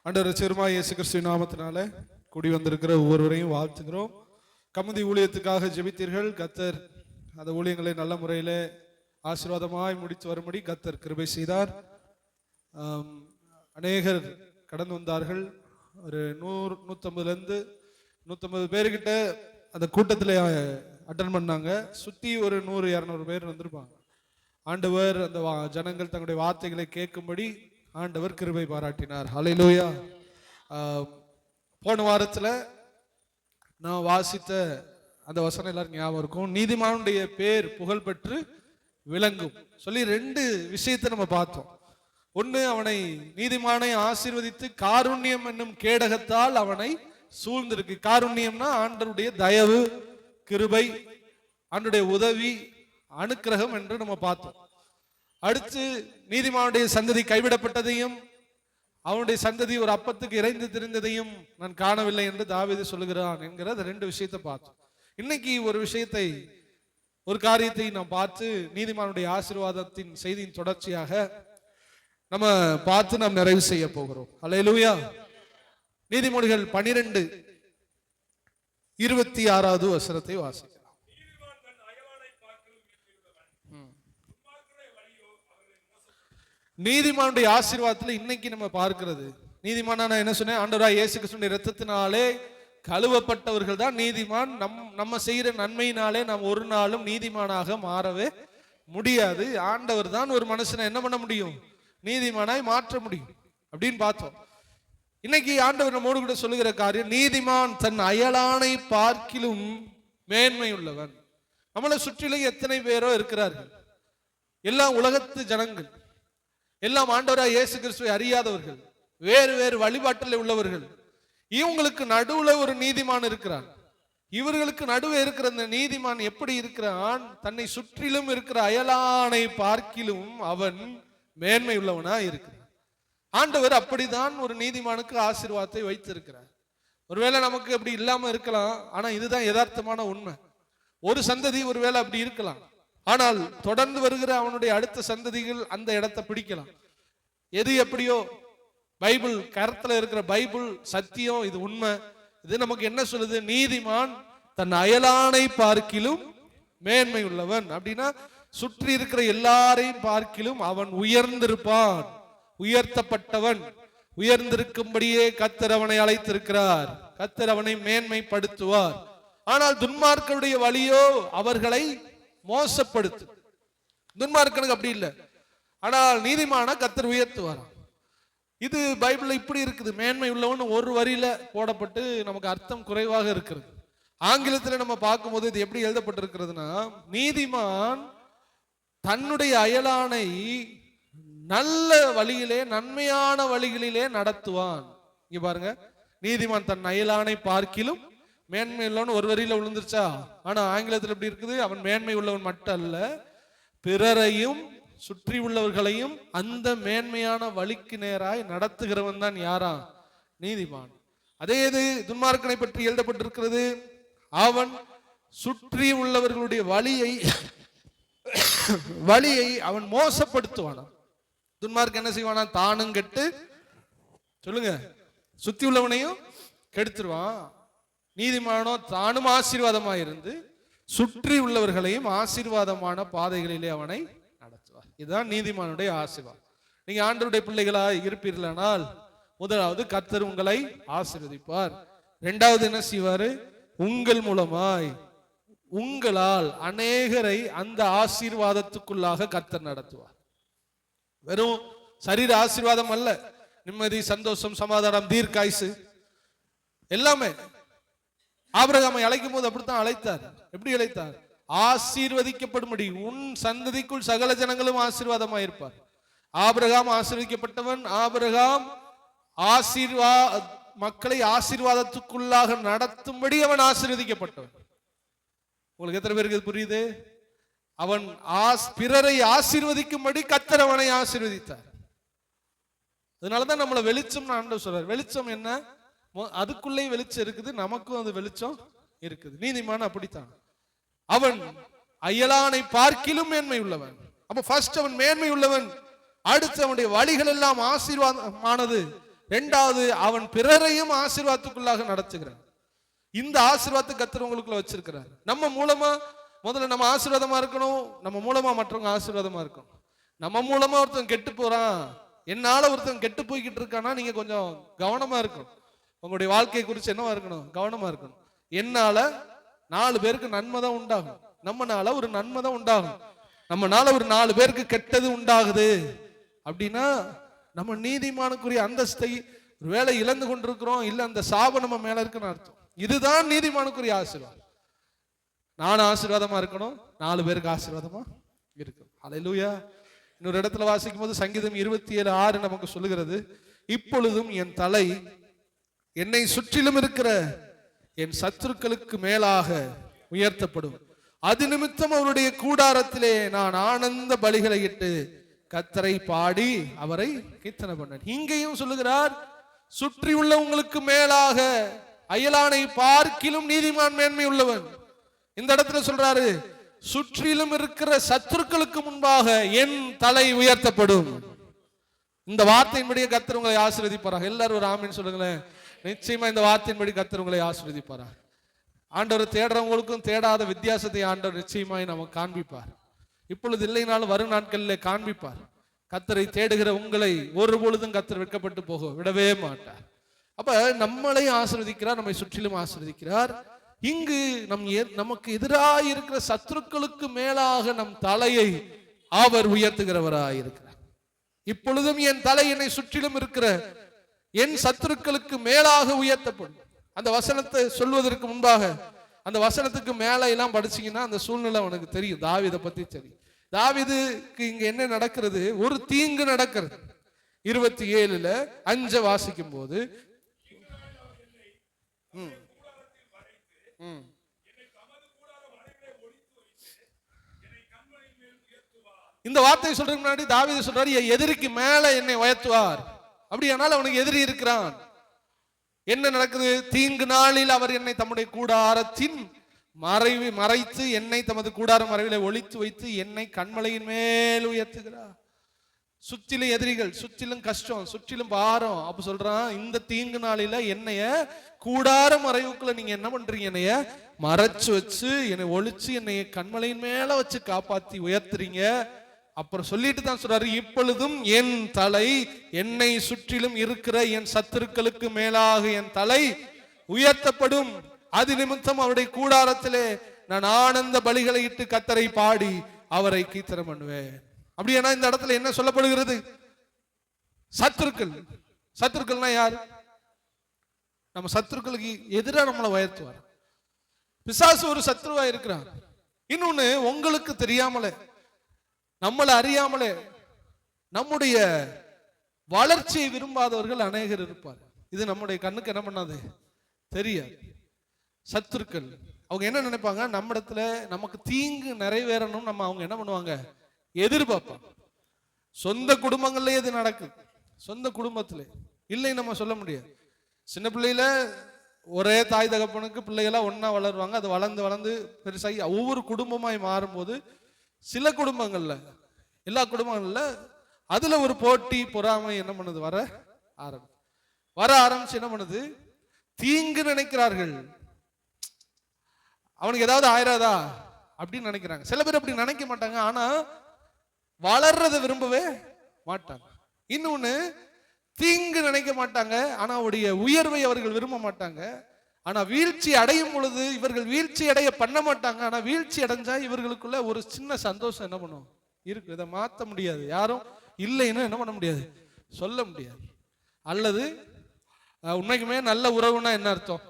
ஆண்டவர் சிறுமாய் இயேசு கிறிஸ்துவின் நாமத்தினால கூடி வந்திருக்கிற ஒவ்வொருவரையும் வாழ்த்துகிறோம். கமுதி ஊழியத்துக்காக ஜெபித்தீர்கள். கர்த்தர் அந்த ஊழியங்களை நல்ல முறையில் ஆசீர்வாதமாய் முடித்து வரும்படி கர்த்தர் கிருபை செய்தார். அநேகர் கடந்து வந்தார்கள். ஒரு 100-150 பேர்கிட்ட அந்த கூட்டத்தில் அட்டன் பண்ணாங்க. சுற்றி ஒரு 100-200 பேர் வந்திருப்பாங்க. ஆண்டவர் அந்த ஜனங்கள் தங்களுடைய வார்த்தைகளை கேட்கும்படி ஆண்டவர் கிருபை பாராட்டினார். ஹல்லேலூயா. போன வாரத்தில் நான் வாசித்த அந்த வசனம் எல்லாரும் ஞாபகம் இருக்கும். நீதிமானுடைய பேர் புகழ் பெற்று விளங்கும் சொல்லி 2 விஷயத்தை நம்ம பார்த்தோம். ஒன்று, அவனை நீதிமானை ஆசீர்வதித்து காருண்யம் என்னும் கேடகத்தால் அவனை சூழ்ந்திருக்கு. காருண்யம்னா ஆண்டவருடைய தயவு, கிருபை, ஆண்டவருடைய உதவி, அனுக்கிரகம் என்று நம்ம பார்த்தோம். அடுத்து, நீதிமானுடைய சந்ததி கைவிடப்பட்டதையும் அவனுடைய சந்ததி ஒரு அப்பத்துக்கு இறைந்து திரிந்ததையும் நான் காணவில்லை என்று தாவீது சொல்லுகிறான் என்கிற 2 விஷயத்தை பார்த்தோம். இன்னைக்கு ஒரு காரியத்தை நாம் பார்த்து நீதிமானுடைய ஆசீர்வாதத்தின் செய்தியின் தொடர்ச்சியாக நம்ம பார்த்து நாம் நிறைவு செய்ய போகிறோம். அல்லேலூயா. நீதிமொழிகள் 12:26 வசனத்தை வாசிக்கலாம். நீதிமானுடைய ஆசீர்வாதத்தில் இன்னைக்கு நம்ம பார்க்கிறது, நீதிமானா நான் என்ன சொன்னேன், ஆண்டவராய் இயேசு கிறிஸ்துவின் இரத்தத்தினாலே கழுவப்பட்டவர்கள் தான் நீதிமான். நம்ம செய்யற நன்மையினாலே நாம் ஒரு நாளும் நீதிமானாக மாறவே முடியாது. ஆண்டவர் தான் ஒரு மனுஷனை என்ன பண்ண முடியும், நீதிமானாய் மாற்ற முடியும் அப்படின்னு பார்த்தோம். இன்னைக்கு ஆண்டவர் நம்மோடு கூட சொல்லுகிற காரியம், நீதிமான் தன் அயலானை பார்க்கிலும் மேன்மை உள்ளவன். நம்மளை சுற்றிலும் எத்தனை பேரோ இருக்கிறார்கள். எல்லாம் உலகத்து ஜனங்கள், எல்லாம் ஆண்டவராய் இயேசு கிறிஸ்துவை அறியாதவர்கள், வேறு வேறு வழிபாட்டில் உள்ளவர்கள். இவங்களுக்கு நடுவுல ஒரு நீதிமான் இருக்கிறான். இவர்களுக்கு நடுவே இருக்கிற அந்த நீதிமான் எப்படி இருக்கிறான், தன்னை சுற்றிலும் இருக்கிற அயலானை பார்க்கிலும் அவன் மேன்மை உள்ளவனா இருக்கிறான். ஆண்டவர் அப்படிதான் ஒரு நீதிமானுக்கு ஆசீர்வாதத்தை வைத்திருக்கிறார். ஒருவேளை நமக்கு அப்படி இல்லாம இருக்கலாம், ஆனா இதுதான் யதார்த்தமான உண்மை. ஒரு சந்ததி ஒருவேளை அப்படி இருக்கலாம், ஆனால் தொடர்ந்து வருகிற அவனுடைய அடுத்த சந்ததிகள் அந்த இடத்தை பிடிக்கலாம். எது எப்படியோ, பைபிள் கருத்துல இருக்கிற பைபிள் சத்தியம், இது உண்மை. இது நமக்கு என்ன சொல்லுது, நீதிமான் தன் அயலானை பார்க்கிலும் மேன்மை உள்ளவன். அப்படின்னா சுற்றி இருக்கிற எல்லாரையும் பார்க்கிலும் அவன் உயர்ந்திருப்பான், உயர்த்தப்பட்டவன். உயர்ந்திருக்கும்படியே கர்த்தர் அவனை அழைத்திருக்கிறார். கர்த்தர் அவனை மேன்மைப்படுத்துவார். ஆனால் துன்மார்க்கருடைய வழியோ அவர்களை மோசப்படுத்து. துன்மார்க்கனுக்கு அப்படி இல்லை, ஆனால் நீதிமான கர்த்தர் உயர்த்துவார். இது பைபிள்ல இப்படி இருக்குது. மேன்மை உள்ளவன் ஒரு வரியில போடப்பட்டு நமக்கு அர்த்தம் குறைவாக இருக்கிறது. ஆங்கிலத்தில் நம்ம பார்க்கும்போது இது எப்படி எழுதப்பட்டிருக்கிறதுனா, நீதிமான் தன்னுடைய அயலானை நல்ல வழியிலே, நன்மையான வழிகளிலே நடத்துவான். இங்க பாருங்க, நீதிமான் தன் அயலானை பார்க்கிலும் மேன்மை உள்ளவன் ஒரு வரியில விழுந்துருச்சா. ஆனா ஆங்கிலத்தில் எப்படி இருக்குது, அவன் மேன்மை உள்ளவன் மட்டும் அல்ல, பிறரையும் சுற்றி உள்ளவர்களையும் அந்த மேன்மையான வழிக்கு நேராய் நடத்துகிறவன் தான் யாரா, நீதிமான். அதே இது துன்மார்க்கனை பற்றி எழுதப்பட்டிருக்கிறது, அவன் சுற்றி உள்ளவர்களுடைய வழியை அவன் மோசப்படுத்துவான். துன்மார்க்க என்ன செய்வானா, தானும் கெட்டு, சொல்லுங்க, சுத்தி உள்ளவனையும் கெடுத்துருவான். நீதிமானோ தானும் ஆசீர்வாதமா இருந்து சுற்றி உள்ளவர்களையும் ஆசீர்வாதமான பாதைகளிலே அவனை நடத்துவார். இதுதான் நீதிமானுடைய ஆசீர்வாதம். நீங்க ஆண்டவருடைய பிள்ளைகளாய் இருப்பீர்களானால், முதலாவது கர்த்தர் உங்களை ஆசீர்வதிப்பார். 2வது என்ன செய்வாரு, உங்கள் மூலமாய், உங்களால் அநேகரை அந்த ஆசீர்வாதத்துக்குள்ளாக கர்த்தர் நடத்துவார். வெறும் சரீர ஆசீர்வாதம் அல்ல, நிம்மதி, சந்தோஷம், சமாதானம், தீர்க்காயுசு எல்லாமே. ஆபிரகாமை அழைக்கும் போது அப்படித்தான் அழைத்தார். எப்படி அழைத்தார், ஆசீர்வதிக்கப்படும்படி உன் சந்ததிக்குள் சகல ஜனங்களும் ஆசீர்வாதமாக இருப்பார். ஆபிரகாம் ஆசீர்வதிக்கப்பட்டவன். ஆபிரகாம் மக்களை ஆசீர்வாதத்துக்குள்ளாக நடத்தும்படி அவன் ஆசீர்வதிக்கப்பட்டவன். உங்களுக்கு எத்தனை பேருக்கு புரியுது? அவன் பிறரை ஆசீர்வதிக்கும்படி கர்த்தர் அவனை ஆசீர்வதித்தார். அதனாலதான் நம்மளை வெளிச்சம் ஆண்டவர் சொல்றார். வெளிச்சம் என்ன, அதுக்குள்ளே வெளிச்சம் இருக்குது, நமக்கும் அது வெளிச்சம் இருக்குது. நீதிமான் அப்படித்தான், அவன் அயலானை பார்க்கிலும் மேன்மை உள்ளவன். அப்ப ஃபர்ஸ்ட் அவன் மேன்மை உள்ளவன். அடுத்து அவனுடைய வழிகள் எல்லாம் ஆசீர்வாதமானது. இரண்டாவது, அவன் பிறரையும் ஆசீர்வாதத்துக்குள்ளாக நடத்துகிறான். இந்த ஆசீர்வாதத்தை கர்த்தர் உங்களுக்குள்ள வச்சிருக்கிறார். நம்ம மூலமா முதல்ல நம்ம ஆசீர்வாதமா இருக்கணும், நம்ம மூலமா மற்றவங்க ஆசீர்வாதமா இருக்கணும். நம்ம மூலமா ஒருத்தன் கெட்டு போறான், என்னால ஒருத்தன் கெட்டு போய்கிட்டு இருக்கானா, நீங்க கொஞ்சம் கவனமா இருக்கணும். உங்களுடைய வாழ்க்கை குறித்து என்னவா இருக்கணும்? கவனமா இருக்கணும். என்னால 4 பேருக்கு நன்மை தான் உண்டாகும், நம்மனால ஒரு நன்மை தான் உண்டாகும். நம்மனால ஒரு 4 பேருக்கு கெட்டது உண்டாகுது அப்படின்னா நம்ம நீதிமானுக்குரிய அந்தஸ்தை ஒருவேளை இழந்து கொண்டிருக்கிறோம், இல்ல அந்த சாபம் நம்ம மேல இருக்குன்னு அர்த்தம். இதுதான் நீதிமானுக்குரிய ஆசீர்வாதம். நான் ஆசீர்வாதமா இருக்கணும், 4 பேருக்கு ஆசீர்வாதமா இருக்கும். அல்லேலூயா. இன்னொரு இடத்துல வாசிக்கும் போது சங்கீதம் 27:6 நமக்கு சொல்லுகிறது, இப்பொழுதும் என் தலை என்னை சுற்றிலும் இருக்கிற என் சத்துருக்களுக்கு மேலாக உயர்த்தப்படும். அது நிமித்தம் அவருடைய கூடாரத்திலே நான் ஆனந்த பலிகளை இட்டு கர்த்தரை பாடி அவரை கீர்த்தனை பண்ணேன். இங்கேயும் சொல்லுகிறார், சுற்றி உள்ள உங்களுக்கு மேலாக அயலானை பார்க்கிலும் நீதிமான் மேன்மை உள்ளவன். இந்த இடத்துல சொல்றாரு, சுற்றிலும் இருக்கிற சத்துருக்களுக்கு முன்பாக என் தலை உயர்த்தப்படும். இந்த வார்த்தையின்படியே கர்த்தர் உங்களை ஆசீர்வதிப்பாராக. எல்லாரும் ஒரு ஆமீன் சொல்லுங்களேன். நிச்சயமா இந்த வார்த்தையின்படி கர்த்தர் உங்களை ஆசீர்வதிப்பாராக. ஆண்டவர் தேடுறவங்களுக்கும் தேடாத வித்தியாசத்தை ஆண்டவர் நிச்சயமாய் நமக்கு காண்பிப்பார். இப்பொழுது இல்லைனாலும் வரும் நாட்களில் காண்பிப்பார். கர்த்தரை தேடுகிற உங்களை ஒரு பொழுதும் கர்த்தர் வெட்கப்பட்டு போக விடவே மாட்டார். அப்ப நம்மளை ஆசீர்வதிக்கிறார், நம்மை சுற்றிலும் ஆசீர்வதிக்கிறார். இங்கு நமக்கு எதிராக இருக்கிற சத்துருக்களுக்கு மேலாக நம் தலையை அவர் உயர்த்துகிறவராய் இருக்கிறார். இப்பொழுதும் என் தலை என்னை சுற்றிலும் இருக்கிற என் சத்துருக்களுக்கு மேலாக உயர்த்தப்படும். அந்த வசனத்தை சொல்வதற்கு முன்பாக அந்த வசனத்துக்கு மேல எல்லாம் படிச்சீங்கன்னா அந்த சூழ்நிலை உனக்கு தெரியும். தாவீதை பத்தி தெரியும். தாவீதுக்கு இங்க என்ன நடக்கிறது? ஒரு தீங்கு நடக்கிறது. 27:5 வாசிக்கும் போது இந்த வார்த்தை சொல்றதுக்கு முன்னாடி தாவீது சொல்றாரு, எதிரிக்கு மேல என்னை உயர்த்துவார். அப்படியானால் அவனுக்கு எதிரி இருக்கிறான். என்ன நடக்குது? தீங்கு நாளில் அவர் என்னை தம்முடைய கூடாரத்தின் மறைத்து என்னை தமது கூடார மறைவிலே ஒளித்து வைத்து என்னை கண்மலையின் மேல் உயர்த்துகிறார். சுற்றிலும் எதிரிகள், சுற்றிலும் கஷ்டம், சுற்றிலும் பாரம். அப்ப சொல்றான், இந்த தீங்கு நாளில என்னைய கூடார மறைவுக்குள்ள நீங்க என்ன பண்றீங்க? என்னைய மறைச்சு வச்சு என்னை ஒளிச்சு என்னை கண்மலையின் மேல வச்சு காப்பாத்தி உயர்த்துறீங்க. அப்புறம் சொல்லிட்டு தான் சொல்றாரு, இப்பொழுதும் என் தலை என்னை சுற்றிலும் இருக்கிற என் சத்துருக்களுக்கு மேலாக என் தலை உயர்த்தப்படும். அது நிமித்தம் அவருடைய கூடாரத்திலே நான் ஆனந்த பலிகளை இட்டு கர்த்தரை பாடி அவரை கீர்த்தனை பண்ணுவேன். அப்படின்னா இந்த இடத்துல என்ன சொல்லப்படுகிறது? சத்துருக்கள். சத்துருக்கள்னா யார்? நம்ம சத்துருக்களுக்கு எதிராக நம்மளை உயர்த்துவார். பிசாசு ஒரு சத்துருவா இருக்கிறான். இன்னொன்னு, உங்களுக்கு தெரியாமலே நம்மளை அறியாமலே நம்முடைய வளர்ச்சியை விரும்பாதவர்கள் அநேகர் இருப்பார். இது நம்முடைய கண்ணுக்கு என்ன பண்ணாது? தெரியாது. சத்துருக்கள் அவங்க என்ன நினைப்பாங்க? நம்ம இடத்துல நமக்கு தீங்கு நிறைவேறணும் நம்ம அவங்க என்ன பண்ணுவாங்க? எதிர்பார்ப்பாங்க. சொந்த குடும்பங்கள்ல இது நடக்குது. சொந்த குடும்பத்துல இல்லை நம்ம சொல்ல முடியாது. சின்ன பிள்ளையில ஒரே தாய் தகப்பனுக்கு பிள்ளைகளா ஒன்னா வளருவாங்க. அது வளர்ந்து வளர்ந்து பெருசாகி ஒவ்வொரு குடும்பமாய் மாறும்போது சில குடும்பங்கள்ல, எல்லா குடும்பங்கள்ல அதுல ஒரு போட்டி பொறாமை என்ன பண்ணுது? வர ஆரம்பிச்சு என்ன பண்ணுது? தீங்கு நினைக்கிறார்கள். அவனுக்கு ஏதாவது ஆயிராதா அப்படின்னு நினைக்கிறாங்க. சில பேர் அப்படி நினைக்க மாட்டாங்க, ஆனா வளர்றதை விரும்பவே மாட்டாங்க. இன்னொன்னு, தீங்கு நினைக்க மாட்டாங்க, ஆனா அவருடைய உயர்வை அவர்கள் விரும்ப மாட்டாங்க. ஆனா வீழ்ச்சி அடையும் பொழுது இவர்கள் வீழ்ச்சி அடைய பண்ண மாட்டாங்க. ஆனா வீழ்ச்சி அடைஞ்சா இவர்களுக்குள்ள ஒரு சின்ன சந்தோஷம் என்ன பண்ணும்? இருக்கு. இதை மாற்ற முடியாது. யாரும் இல்லைன்னு என்ன பண்ண முடியாது? சொல்ல முடியாது. அல்லது உண்மைக்குமே நல்ல உறவுனா என்ன அர்த்தம்?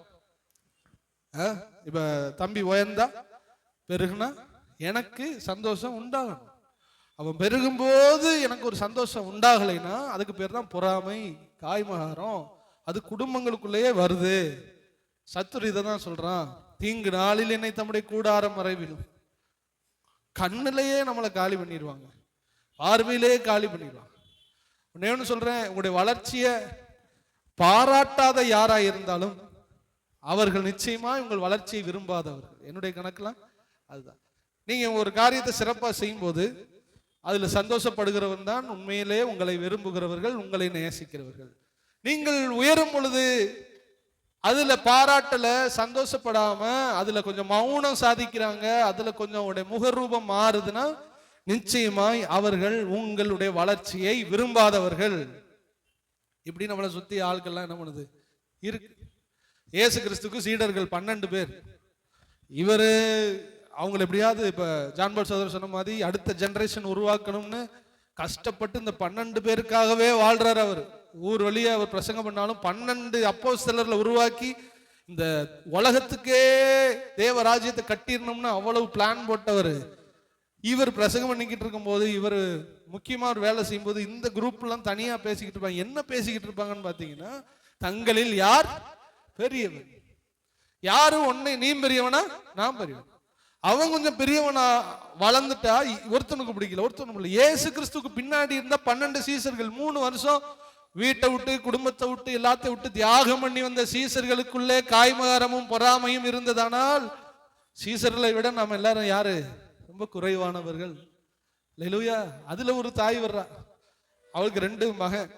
இப்ப தம்பி உயர்ந்தா பெருகுனா எனக்கு சந்தோஷம் உண்டாகணும். அவன் பெருகும்போது எனக்கு ஒரு சந்தோஷம் உண்டாகலைன்னா அதுக்கு பேர் தான் பொறாமை, காய்மகாரம். அது குடும்பங்களுக்குள்ளேயே வருது. சத்துரு இதை தான் சொல்றான், தீங்கு நாளில் என்னை தம்முடைய கூடார மறைவிலும். கண்ணிலேயே நம்மளை காலி பண்ணிடுவாங்க, பார்வையிலேயே காலி பண்ணிடுவாங்க. ஒன்னு சொல்றேன், உங்களுடைய வளர்ச்சியை பாராட்டாத யாரா இருந்தாலும் அவர்கள் நிச்சயமா உங்கள் வளர்ச்சியை விரும்பாதவர்கள். என்னுடைய கணக்கெல்லாம் அதுதான். நீங்க ஒரு காரியத்தை சிறப்பாக செய்யும் போது அதுல சந்தோஷப்படுகிறவன் தான் உண்மையிலே உங்களை விரும்புகிறவர்கள், உங்களை நேசிக்கிறவர்கள். நீங்கள் உயரும் பொழுது அதுல பாராட்டல, சந்தோஷப்படாம அதுல கொஞ்சம் மௌனம் சாதிக்கிறாங்க, அதுல கொஞ்சம் உங்களுடைய முகரூபம் மாறுதுன்னா நிச்சயமாய் அவர்கள் உங்களுடைய வளர்ச்சியை விரும்பாதவர்கள். இப்படி நம்மளை சுத்தி ஆட்கள்லாம் என்ன பண்ணுது இருக்கு. இயேசு கிறிஸ்துக்கு சீடர்கள் 12 பேர். இவரு அவங்களை எப்படியாவது இப்ப ஜான்பர் சோதரர் சொன்ன மாதிரி அடுத்த ஜெனரேஷன் உருவாக்கணும்னு கஷ்டப்பட்டு இந்த 12 பேருக்காகவே வாழ்றாரு. அவர் ஊர் வழியா அவர் பிரசங்கம் பண்ணாலும் 12 அப்போஸ்தலர்ல உருவாக்கி இந்த உலகத்துக்கே தேவராஜ்யத்தை கட்டிடணும்னு அவ்வளவு பிளான் போட்டவர். இவர் பிரசங்கம் பண்ணிக்கிட்டு இருக்கும் போது, இவர் முக்கியமா ஒரு வேலை செய்யும் போது இந்த குரூப் எல்லாம் தனியா பேசிக்கிட்டு இருப்பாங்க. என்ன பேசிக்கிட்டு இருப்பாங்கன்னு பாத்தீங்கன்னா, தங்களில் யார் பெரியவன், யாரும் ஒன்னை நீ பெரியவனா நான் பெரியவன். அவன் கொஞ்சம் பெரியவனா வளர்ந்துட்டா ஒருத்தனுக்கு பிடிக்கல, ஒருத்தனுக்கு பிடிக்கல. இயேசு கிறிஸ்துக்கு பின்னாடி இருந்த 12 சீசர்கள் 3 வருஷம் வீட்டை விட்டு குடும்பத்தை விட்டு எல்லாத்தையும் விட்டு தியாகம் பண்ணி வந்த சீசர்களுக்குள்ளே காய்மகாரமும் பொறாமையும் இருந்ததானால் சீசர்களை விட நாம எல்லாரும் யாரு ரொம்ப குறைவானவர்கள். அல்லேலூயா. அதுல ஒரு தாய் வர்றா, அவளுக்கு 2 மகன்.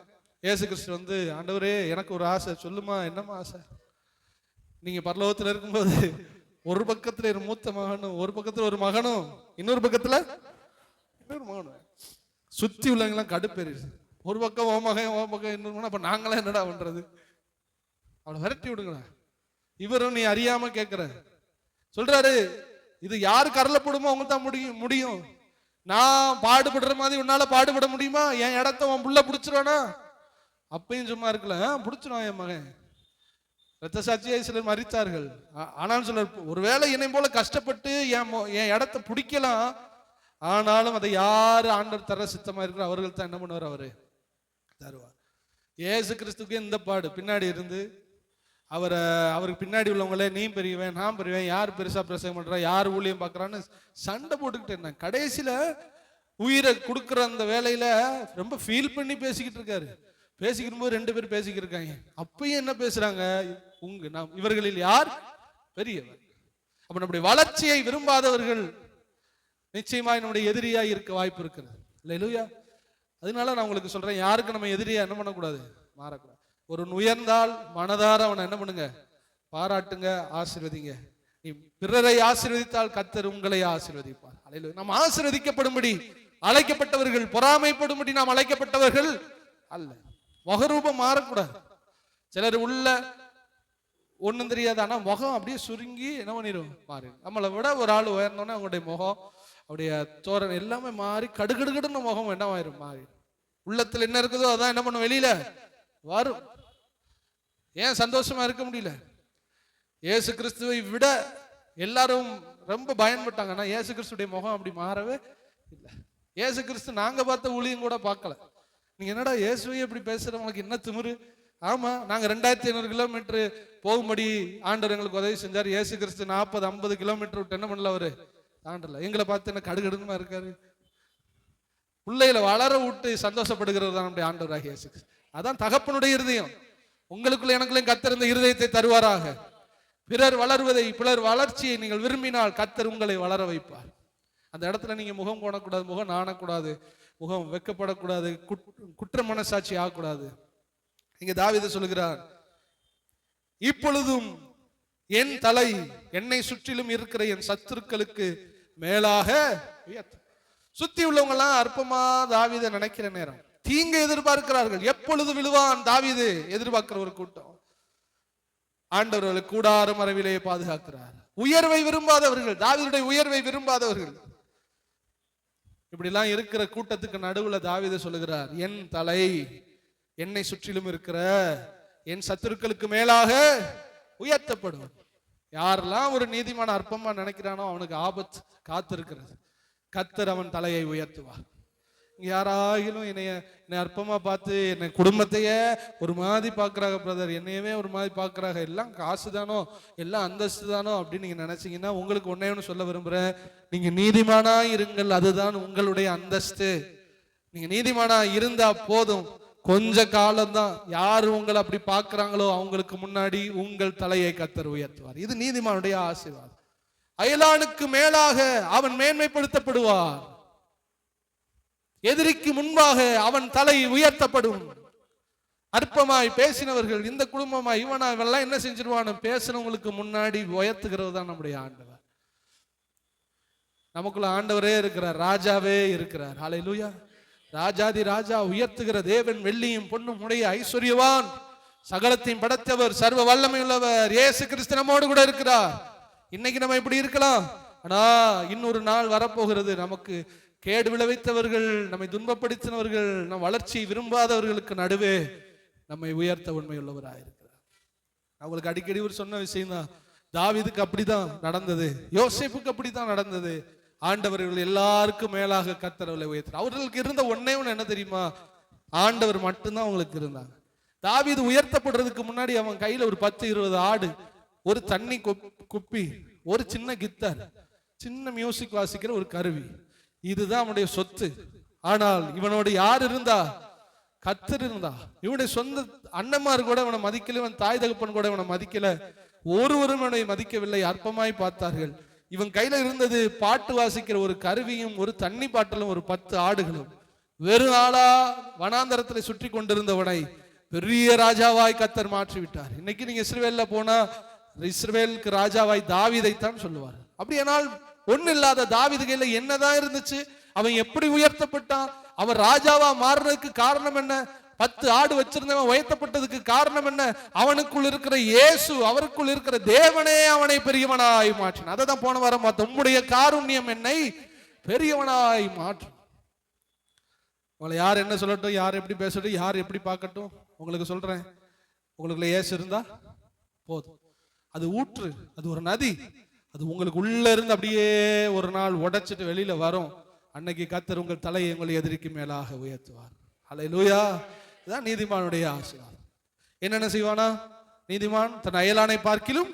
இயேசு கிறிஸ்து வந்து, ஆண்டவரே எனக்கு ஒரு ஆசை, சொல்லுமா என்னமா ஆசை? நீங்க பரலோகத்துல இருக்கும்போது ஒரு பக்கத்துல ஒரு மூத்த மகனும், ஒரு பக்கத்துல ஒரு மகனும், இன்னொரு பக்கத்துல இன்னொரு மகனும், சுத்தி உள்ளவங்களாம் கடுப்பேறிடுச்சு. ஒரு பக்கம் ஓ மகன், ஓ பக்கம் இன்னொரு மகன், அப்ப நாங்களாம் என்னடா பண்றது? அவளை விரட்டி விடுங்களா. இவரும் நீ அறியாம கேட்கிற சொல்றாரு, இது யாரு கரலப்படுமோ அவங்க தான் முடியும். நான் பாடுபடுற மாதிரி உன்னால பாடுபட முடியுமா? என் இடத்த உன் புள்ள பிடிச்சிருவானா? அப்பயும் சும்மா இருக்கல, பிடிச்சிருவான் என் மகன். ரத்த சாட்சியாய் சிலர் மரித்தார்கள். ஆனாலும் சிலர் ஒருவேளை என்னை போல கஷ்டப்பட்டு என் இடத்த பிடிக்கலாம், ஆனாலும் அதை யாரு ஆண்டவர் தர சித்தமா இருக்கிற அவர்கள் தான் என்ன பண்ணுவார், அவரு தருவார். இயேசு கிறிஸ்துக்கு இந்த பாடு பின்னாடி இருந்து அவருக்கு பின்னாடி உள்ளவங்களே நீ பெரியவன் நான் பெரியவன், யார் பெருசா பிரசங்கம் பண்றா, யார் ஊழியம் பாக்குறான்னு சண்டை போட்டுக்கிட்டு இருந்தாங்க. கடைசியில உயிரை கொடுக்குற அந்த வேலையில ரொம்ப ஃபீல் பண்ணி பேசிக்கிட்டு இருக்காரு. பேசிக்கிட்டு போது 2 பேர் பேசிக்கிட்டு இருக்காங்க. அப்பயும் என்ன பேசுறாங்க, நாம் இவர்களில் யார் பெரியவர். அப்ப நம்முடைய வளர்ச்சியை விரும்பாதவர்கள் நிச்சயமாய் நம்முடைய எதிரியா இருக்க வாய்ப்பு இருக்கிறது. அல்லேலூயா. அதனால நான் உங்களுக்கு சொல்றேன், யாருக்கு நம்ம எதிரியா என்ன பண்ணக்கூடாது, மாறக்கூடாது. ஒரு உயர்ந்தால் மனதார அவனை என்ன பண்ணுங்க, பாராட்டுங்க, ஆசீர்வதிங்க. நீ பிறரை ஆசீர்வதித்தால் கர்த்தர் உங்களை ஆசீர்வதிப்பார். அல்லேலூயா. நாம் ஆசீர்வதிக்கப்படும்படி அழைக்கப்பட்டவர்கள், பொறாமைப்படும்படி நாம் அழைக்கப்பட்டவர்கள் அல்ல. முகரூபம் மாறக்கூடாது. சிலர் உள்ள ஒண்ணும் தெரியாது, ஆனா முகம் அப்படியே சுருங்கி என்ன பண்ணிடும், மாறி. நம்மளை விட ஒரு ஆள் உயர்ந்தோன்னா அவங்களுடைய முகம் அப்படியே தோரணை எல்லாமே மாறி கடுகடுன்னு முகம் என்ன ஆயிரும், மாறி. உள்ளத்துல என்ன இருக்குதோ அதான் என்ன பண்ணும், வெளியில வரும். ஏன் சந்தோஷமா இருக்க முடியல? இயேசு கிறிஸ்துவை விட எல்லாரும் ரொம்ப பயன்பட்டாங்க, ஆனா இயேசு கிறிஸ்துடைய முகம் அப்படி மாறவே இல்லை. இயேசு கிறிஸ்து நாங்க பார்த்த ஊழியம் கூட பார்க்கல. நீங்க என்னடா இயேசுவை எப்படி பேசுறவங்களுக்கு என்ன திமிரு? ஆமா, நாங்க 2500 கிலோமீட்டர் போகும்படி ஆண்டவர் எங்களுக்கு உதவி செஞ்சார். இயேசு கிறிஸ்து 40-50 கிலோமீட்டர் விட்டு என்ன பண்ணல, அவரு தாண்டல. எங்களை பார்த்து என்ன கடுகடுமா இருக்காரு? பிள்ளைகளை வளர விட்டு சந்தோஷப்படுகிறது தான் நம்முடைய ஆண்டவராக இயேசு. அதான் தகப்பனுடைய இருதயம். உங்களுக்குள்ள எனக்குள்ள கர்த்தர் இந்த இருதயத்தை தருவாராக. பிறர் வளர்வதை, பிறர் வளர்ச்சியை நீங்கள் விரும்பினால் கர்த்தர் உங்களை வளர வைப்பார். அந்த இடத்துல நீங்க முகம் போடக்கூடாது, முகம் நாணக்கூடாது, முகம் வெக்கப்படக்கூடாது, குற்ற மனசாட்சி ஆகக்கூடாது. இங்க தாவீது சொல்லுகிறார், இப்பொழுதும் என் தலை என்னை சுற்றிலும் இருக்கிற என் சத்துருக்களுக்கு மேலாக உயர்த்த. சுத்தி உள்ளவங்க எல்லாம் அற்பமா தாவீதை நினைக்கிற நேரம் தீங்கு எதிர்பார்க்கிறார்கள். எப்பொழுது விழுவான் தாவீது எதிர்பார்க்கிற ஒரு கூட்டம். ஆண்டவர்கள் கூடார மறைவிலே பாதுகாக்கிறார். உயர்வை விரும்பாதவர்கள், தாவீதுடைய உயர்வை விரும்பாதவர்கள், இப்படி எல்லாம் இருக்கிற கூட்டத்துக்கு நடுவுல தாவீது சொல்லுகிறார், என் தலை என்னை சுற்றிலும் இருக்கிற என் சத்துருக்களுக்கு மேலாக உயர்த்தப்படும். யாரெல்லாம் ஒரு நீதிமான அற்பமா நினைக்கிறானோ அவனுக்கு ஆபத்து காத்திருக்கிறது. கர்த்தர் அவன் தலையை உயர்த்துவார். யாராகிலும் என்னை அற்பமா பார்த்து என்னை குடும்பத்தையே ஒரு மாதிரி பாக்குறாங்க பிரதர், என்னையவே ஒரு மாதிரி பாக்குறாங்க, எல்லாம் காசு தானோ எல்லாம் அந்தஸ்து தானோ அப்படின்னு நீங்க நினைச்சீங்கன்னா உங்களுக்கு ஒன்னே ஒன்று சொல்ல விரும்புறேன், நீங்க நீதிமானா இருங்கள், அதுதான் உங்களுடைய அந்தஸ்து. நீங்க நீதிமானா இருந்தா போதும், கொஞ்ச காலம்தான். யாரு உங்களை அப்படி பாக்குறாங்களோ அவங்களுக்கு முன்னாடி உங்கள் தலையை கர்த்தர் உயர்த்துவார். இது நீதிமானுடைய ஆசீர்வாதம். அயலானுக்கு மேலாக அவன் மேன்மைப்படுத்தப்படுவார். எதிரிக்கு முன்பாக அவன் தலை உயர்த்தப்படும். அற்பமாய் பேசினவர்கள், இந்த குடும்பமா இவனா இவெல்லாம் என்ன செஞ்சிருவானு பேசினவங்களுக்கு முன்னாடி உயர்த்துகிறது தான் நம்முடைய ஆண்டவர். நமக்குள்ள ஆண்டவரே இருக்கிறார், ராஜாவே இருக்கிறார். ஹல்லேலூயா. ராஜாதி ராஜா, உயர்த்துகிற தேவன், வெள்ளியும் பொன்னும் உடைய ஐஸ்வர்யவான், சகலத்தையும் படைத்தவர், சர்வ வல்லமை உள்ளவர் இயேசு கிறிஸ்து நம்மோடு கூட இருக்கிறார். இன்னைக்கு நம்ம இப்படி இருக்கலாம், ஆனா இன்னொரு நாள் வரப்போகிறது. நமக்கு கேடு விளைவித்தவர்கள், நம்மை துன்பப்படுத்தினவர்கள், நம் வளர்ச்சியை விரும்பாதவர்களுக்கு நடுவே நம்மை உயர்த்த உண்மை உள்ளவராயிருக்கிறார். அவங்களுக்கு அடிக்கடி ஒரு சொன்ன விஷயம் தான், தாவீதுக்கு அப்படிதான் நடந்தது, யோசேப்புக்கு அப்படித்தான் நடந்தது. ஆண்டவர்கள் எல்லாருக்கும் மேலாக கர்த்தரை உயர்த்த. அவர்களுக்கு இருந்த ஒன்னே ஒன்று என்ன தெரியுமா? ஆண்டவர் மட்டும்தான் அவங்களுக்கு இருந்தாங்க. தாவீது உயர்த்தப்படுறதுக்கு முன்னாடி அவன் கையில ஒரு 10-20 ஆடு, ஒரு தண்ணி குப்பி, ஒரு சின்ன கித்தார், சின்ன மியூசிக் வாசிக்கிற ஒரு கருவி, இதுதான் அவனுடைய சொத்து. ஆனால் இவனோட யார் இருந்தா? கர்த்தர் இருந்தா. இவனுடைய சொந்த அண்ணன்மார் கூட இவனை மதிக்கல, இவன் தாய் தகப்பன் கூட இவனை மதிக்கல, ஒருவரும் இவனை மதிக்கவில்லை, அற்பமாய் பார்த்தார்கள். இவன் கையில இருந்தது பாட்டு வாசிக்கிற ஒரு கருவியும், ஒரு தண்ணி பாட்டலும், ஒரு 10 ஆடுகளும். வெறும் ஆளா வனாந்தரத்தில் சுற்றி கொண்டிருந்தவனை பெரிய ராஜாவாய் கர்த்தர் மாற்றி விட்டார். இன்னைக்கு நீங்க இஸ்ரவேல்ல போனா இஸ்ரவேலுக்கு ராஜாவாய் தாவீதைத்தான் சொல்லுவார். அப்படியானால் ஒண்ணு இல்லாத தாவீது கையில என்னதான் இருந்துச்சு? அவன் எப்படி உயர்த்தப்பட்டான்? அவன் ராஜாவா மாறுறதுக்கு காரணம் என்ன? 10 ஆடு வச்சிருந்தவன் உயர்த்தப்பட்டதுக்கு காரணம் என்ன? அவனுக்குள் இருக்கிற இயேசு, அவருக்குள் இருக்கிற தேவனே அவனை பெரியவனாய் மாற்றினான். அதை தான் போன வாரம் பார்த்தோம். உம்முடைய காருண்யம் என்னை பெரியவனாய் மாற்றும். உங்களை யார் என்ன சொல்லட்டும், யார் எப்படி பேசட்டும், யார் எப்படி பார்க்கட்டும், உங்களுக்கு சொல்றேன், உங்களுக்குள்ள இயேசு இருந்தா போதும். அது ஊற்று, அது ஒரு நதி, அது உங்களுக்கு உள்ள இருந்து அப்படியே ஒரு நாள் உடைச்சிட்டு வெளியில வரும். அன்னைக்கு கர்த்தர் உங்கள் தலையை உங்களை எதிரிக்கு மேலாக உயர்த்துவார். ஹல்லேலூயா. இதுதான் நீதிமானுடைய ஆசீர்வாதம். என்னென்ன செய்வானா? நீதிமான் தன் அயலானை பார்க்கிலும்,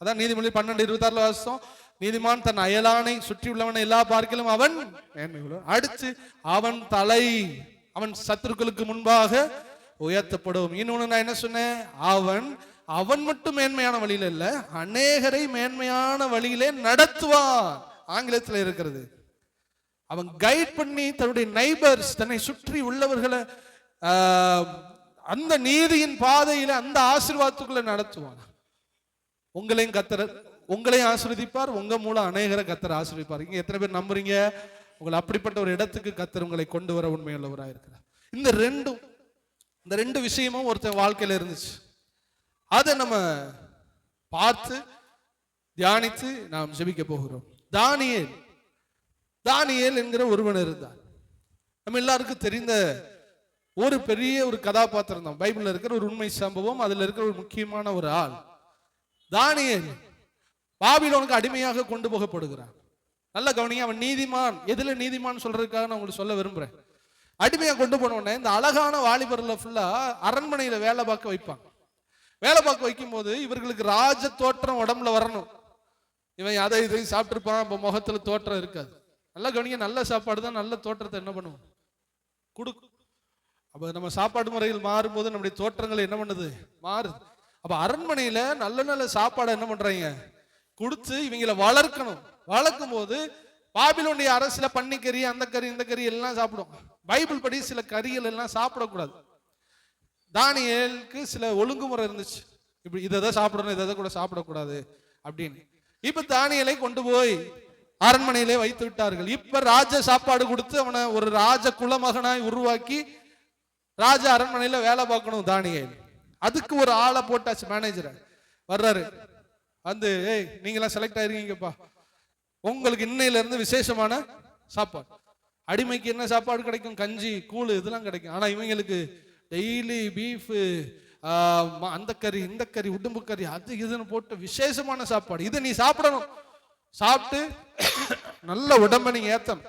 அதான் நீதிமொழி 12:26 வாசம், நீதிமான் தன் அயலானை சுற்றி உள்ளவனை எல்லா பார்க்கிலும் அவன் மேன்மை உள்ளவன். அடுத்து அவன் தலை அவன் சத்துருக்களுக்கு முன்பாக உயர்த்தப்படும். இன்னொன்னு நான் என்ன சொன்னேன்? அவன் மட்டும் மேன்மையான வழியில இல்ல, அநேகரை மேன்மையான வழியிலே நடத்துவான். ஆங்கிலத்தில் இருக்கிறது. அவன் கைட் பண்ணி தன்னுடைய நைபர்ஸ், தன்னை சுற்றி உள்ளவர்களை அந்த நீதியின் பாதையில, அந்த ஆசீர்வாதத்துக்குள்ள நடத்துவான். உங்களையும் கர்த்தர் உங்களையும் ஆசீர்வதிப்பார், உங்க மூலம் அநேகரை கர்த்தர் ஆசீர்வதிப்பார். இங்க எத்தனை பேர் நம்புறீங்க உங்களை அப்படிப்பட்ட ஒரு இடத்துக்கு கர்த்தர் உங்களை கொண்டு வர உண்மையுள்ளவராக இருக்கிறார்? இந்த ரெண்டு விஷயமும் ஒருத்தன் வாழ்க்கையில இருந்துச்சு. அதை நம்ம பார்த்து தியானித்து நாம் ஜெபிக்க போகிறோம். தானியேல் என்கிற ஒருவன் இருந்தார். நம்ம எல்லாருக்கும் தெரிந்த ஒரு பெரிய ஒரு கதாபாத்திரம் தான், பைபிள்ல இருக்கிற ஒரு உண்மை சம்பவம், அதுல இருக்கிற ஒரு முக்கியமான ஒரு ஆள். தானியேல் பாபிலோனுக்கு அடிமையாக கொண்டு போகப்படுகிறான். நல்ல கவனிங்க, அவன் நீதிமான். எதுல நீதிமான் சொல்றதுக்காக நான் உங்களுக்கு சொல்ல விரும்புறேன். அடிமையா கொண்டு போனோடனே இந்த அழகான வாலிபர்ல ஃபுல்லா அரண்மனையில வேலை பார்க்க வைப்பாங்க. வேலை பார்க்க வைக்கும் போது இவர்களுக்கு ராஜ தோற்றம் உடம்புல வரணும். இவன் அதை இதை சாப்பிட்டுருப்பான், இப்ப முகத்துல தோற்றம் இருக்காது. நல்லா கவனிங்க, நல்ல சாப்பாடு தான் நல்ல தோற்றத்தை என்ன பண்ணுவோம்? கொடுக்கும். அப்ப நம்ம சாப்பாடு முறைகள் மாறும்போது நம்முடைய தோற்றங்கள் என்ன பண்ணுது? மாறுது. அப்ப அரண்மனையில நல்ல நல்ல சாப்பாடு என்ன பண்றாங்க? கொடுத்து இவங்களை வளர்க்கணும். வளர்க்கும் போது பாபிலோனுடைய அரசுல பன்னிக்கறி, அந்த கறி, இந்த கறி எல்லாம் சாப்பிடும். பைபிள் படி சில கறிகள் எல்லாம் சாப்பிடக்கூடாது. தானியேலுக்கு சில ஒழுங்குமுறை இருந்துச்சு. இப்படி இதை சாப்பிடணும், இதை கூட சாப்பிடக்கூடாது அப்படின்னு. இப்ப தானியேலை கொண்டு போய் அரண்மனையிலே வைத்து விட்டார்கள். இப்ப ராஜ சாப்பாடு கொடுத்து அவனை ஒரு ராஜ குலமகனாய் உருவாக்கி ராஜ அரண்மனையில வேலை பார்க்கணும் தானியேல். அதுக்கு ஒரு ஆளை போட்டாச்சு, மேனேஜரை. வர்றாரு, வந்து நீங்களாம் செலக்ட் ஆயிருக்கீங்கப்பா, உங்களுக்கு இன்னையில இருந்து விசேஷமான சாப்பாடு. அடிமைக்கு என்ன சாப்பாடு கிடைக்கும்? கஞ்சி, கூழ், இதெல்லாம் கிடைக்கும். ஆனா இவங்களுக்கு டெய்லி பீஃப், அந்த கறி, இந்த கறி, உடம்பு கறி, அது இதுன்னு போட்டு விசேஷமான சாப்பாடு. இதை நீ சாப்பிடணும். சாப்பிட்டு நல்ல உடம்ப நீங்க ஏத்தணும்,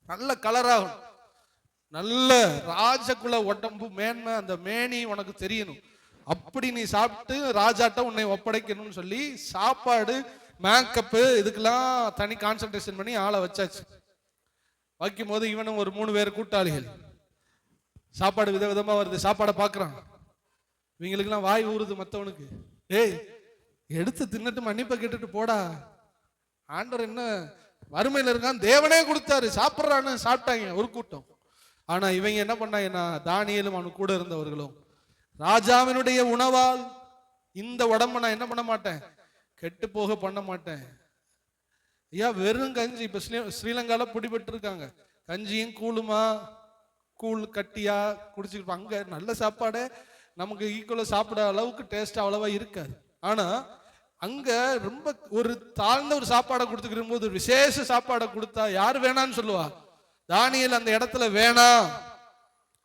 நல்ல கலராகணும், நல்ல ராஜகுல உடம்பு மேன்மை, அந்த மேனி உனக்கு தெரியணும். அப்படி நீ சாப்பிட்டு ராஜாட்ட உன்னை ஒப்படைக்கணும்னு சொல்லி சாப்பாடு, மேக்கப்பு, இதுக்கெல்லாம் தனி கான்சன்ட்ரேஷன் பண்ணி ஆளை வச்சாச்சு. வைக்கும் போது இவனும் ஒரு 3 பேர் கூட்டாளிகள். சாப்பாடு விதவிதமா வருது, சாப்பாடை பாக்குறான். இவங்களுக்கெல்லாம் வாய் ஊறுது மத்தவனுக்கு. எடுத்து தின்னுட்டு மன்னிப்பை கேட்டுட்டு போடா, ஆண்டவர் என்ன வறுமையில இருக்கான், தேவனே கொடுத்தாரு, சாப்பிட்றான்னு சாப்பிட்டாங்க ஒரு கூட்டம். ஆனா இவங்க என்ன பண்ணாங்கன்னா, தானியேலும் அவனு கூட இருந்தவர்களும் ராஜாவினுடைய உணவால் இந்த உடம்ப நான் என்ன பண்ண மாட்டேன், கெட்டு போக பண்ண மாட்டேன். ஐயா வெறும் கஞ்சி, இப்ப ஸ்ரீலங்கால பிடிபட்டு இருக்காங்க, கஞ்சியும் கூழுமா, கூழ் கட்டியா குடிச்சுட்டு, அங்க நல்ல சாப்பாடு நமக்கு ஈக்குவலா சாப்பிட அளவுக்கு டேஸ்ட் அவ்வளவா இருக்காது. ஆனா அங்க ரொம்ப ஒரு தாழ்ந்த ஒரு சாப்பாடை கொடுத்துக்கிற போது, விசேஷ சாப்பாடை கொடுத்தா யாரு வேணான்னு சொல்லுவா? தானியேல் அந்த இடத்துல வேணாம்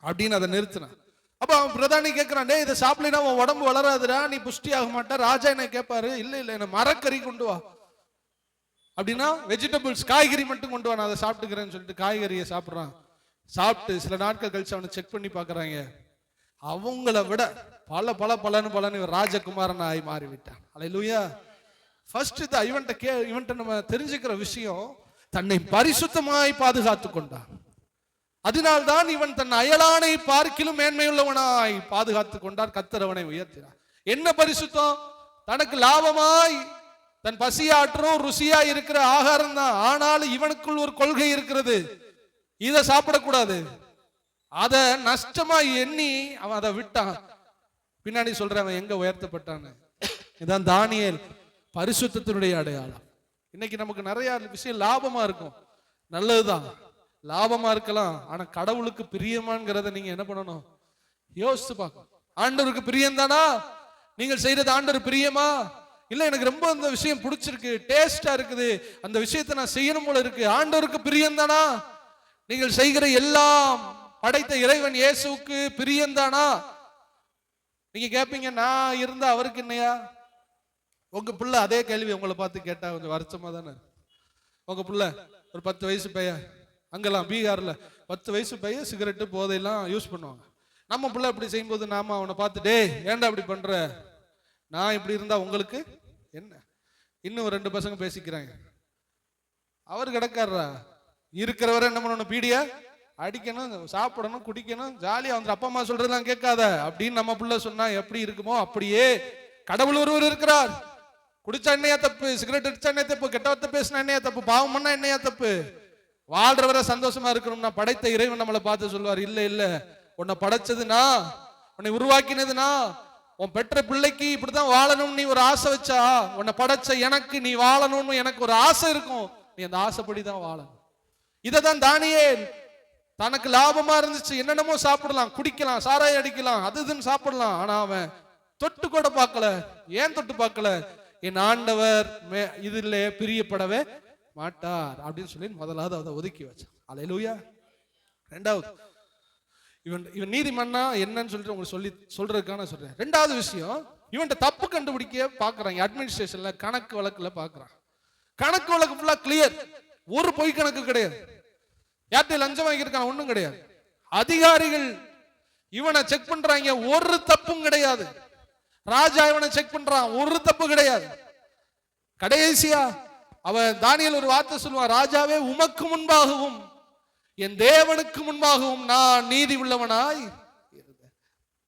அப்படின்னு அதை நிறுத்தினான். அப்ப அவன் பிரதானி கேட்கிறான், டே இதை சாப்பிடலாம் உன் உடம்பு வளராதுடா, நீ புஷ்டி ஆக மாட்டா. ராஜா என்ன கேட்பாரு, இல்ல இல்ல என்ன மரக்கறி கொண்டு வா அப்படின்னா, வெஜிடபிள்ஸ் காய்கறி மட்டும் கொண்டு வா, நான் அதை சாப்பிட்டுக்கிறேன்னு சொல்லிட்டு காய்கறியை சாப்பிட்றான். சாப்பிட்டு சில நாட்கள் கழிச்சு அவனை செக் பண்ணி பாக்குறாங்க, அவங்கள விட பலன்னு ராஜகுமாரன் ஆகி மாறிவிட்டான். அல்லேலூயா. ஃபர்ஸ்ட் இவன்ட்ட நம்ம தெரிஞ்சுக்கிற விஷயம், தன்னை பரிசுத்தமாய் பாதுகாத்து கொண்டான். அதனால்தான் இவன் தன் அயலானை பார்க்கிலும் மேன்மையுள்ளவனாய் பாதுகாத்து கொண்டார். கர்த்தர் அவனை உயர்த்தினார். என்ன பரிசுத்தம்? தனக்கு லாபமாய் தன் பசியாற்றும் ருசியா இருக்கிற ஆகாரம் தான். ஆனாலும் இவனுக்குள் ஒரு கொள்கை இருக்கிறது, இதை சாப்பிடக்கூடாது. அத நஷ்டமா எண்ணி அவன் அதை விட்டான். பின்னாடி சொல்றவன் எங்க உயர்த்தப்பட்டான்னு. இதான் தானியேல் பரிசுத்தத்தினுடைய அடையாளம். இன்னைக்கு நமக்கு நிறைய விஷயம் லாபமா இருக்கும், நல்லதுதான், லாபமா இருக்கலாம். ஆனா கடவுளுக்கு பிரியமாங்கிறத நீங்க என்ன பண்ணணும், யோசிச்சு பார்க்கணும். ஆண்டவருக்கு பிரியம் தானா நீங்கள் செய்யறது? ஆண்டவர் பிரியமா? இல்ல எனக்கு ரொம்ப அந்த விஷயம் பிடிச்சிருக்கு, டேஸ்டா இருக்குது, அந்த விஷயத்தை நான் செய்யணும் போல இருக்கு, ஆண்டவருக்கு பிரியம் தானா? நீங்கள் செய்கிற எல்லாம் படைத்த இறைவன் இயேசுவுக்கு பிரியந்தானா? நீங்க கேட்பீங்க, நான் இருந்தா அவருக்கு என்னையா? உங்க பிள்ளை அதே கேள்வி உங்களை பார்த்து கேட்டா கொஞ்சம் வருத்தமா தானே. உங்க பிள்ளை ஒரு 10 வயசு பையன், அங்கெல்லாம் பீகார்ல 10 வயசு பையன் சிகரெட்டு போதையெல்லாம் யூஸ் பண்ணுவாங்க. நம்ம பிள்ளை இப்படி செய்யும்போது நாம அவனை பார்த்துட்டே, ஏன்டா அப்படி பண்ற, நான் இப்படி இருந்தா உங்களுக்கு என்ன? இன்னும் 2 பசங்க பேசிக்கிறாங்க, அவர் கிடக்காரா இருக்கிறவரை என்ன பண்ணணும், பீடிய அடிக்கணும், சாப்பிடணும், குடிக்கணும், ஜாலியா வந்து அப்பா அம்மா சொல்றதெல்லாம் கேட்காத அப்படின்னு நம்ம பிள்ளை சொன்னா எப்படி இருக்குமோ அப்படியே கடவுள் ஒருவர் இருக்கிறார். குடிச்சா என்னையா தப்பு, சிகரெட் அடிச்சா என்ன தப்பு, கெட்ட வார்த்தை பேசினா என்னையா தப்பு, பாவம் பண்ணா என்னையா தப்பு? வாழ்றவரை சந்தோஷமா இருக்கணும்னா படைத்த இறைவன் நம்மளை பார்த்து சொல்லுவார், இல்ல இல்ல உன்னை படைச்சதுனா, உன்னை உருவாக்கினதுனா, உன் பெற்ற பிள்ளைக்கு இப்படிதான் வாழணும் நீ ஒரு ஆசை வச்சா, உன்னை படைச்ச எனக்கு நீ வாழணும்னு எனக்கு ஒரு ஆசை இருக்கும், நீ அந்த ஆசைப்படிதான் வாழணும். இததான் தானியேல், தனக்கு லாபமா இருந்துச்சு, என்னென்னமோ சாப்பிடலாம், குடிக்கலாம், சாராயம் அடிக்கலாம், அது இதுன்னு சாப்பிடலாம். ஆனா அவன் தொட்டு கூட பார்க்கல. ஏன் தொட்டு பார்க்கல? என் ஆண்டவர் இதுல பிரியப்படவே மாட்டார் அப்படின்னு சொல்லி முதலாவது அதை ஒதுக்கி வச்சான். அல்லேலூயா. ரெண்டாவது, இவன் நீதிமன்னா என்னன்னு சொல்லிட்டு உங்களுக்கு சொல்றதுக்கான சொல்றேன். ரெண்டாவது விஷயம், இவன்ட்ட தப்பு கண்டுபிடிக்க பாக்குறாங்க. அட்மினிஸ்ட்ரேஷன்ல கணக்கு வழக்குல பாக்குறான். கணக்கு வழக்கு ஃபுல்லா கிளியர், ஒரு பொய் கணக்கு கிடையாது. யார்கிட்ட லஞ்சம் வாங்கியிருக்கான் ஒண்ணும் கிடையாது. அதிகாரிகள் இவனை செக் பண்றாங்க, ஒரு தப்பும் கிடையாது. ராஜா இவனை செக் பண்றான், ஒரு தப்பு கிடையாது. கடைசியா அவன் தானியேல் ஒரு வார்த்தை சொல்லுவான், ராஜாவே உமக்கு முன்பாகவும் என் தேவனுக்கு முன்பாகவும் நான் நீதி உள்ளவனாய்.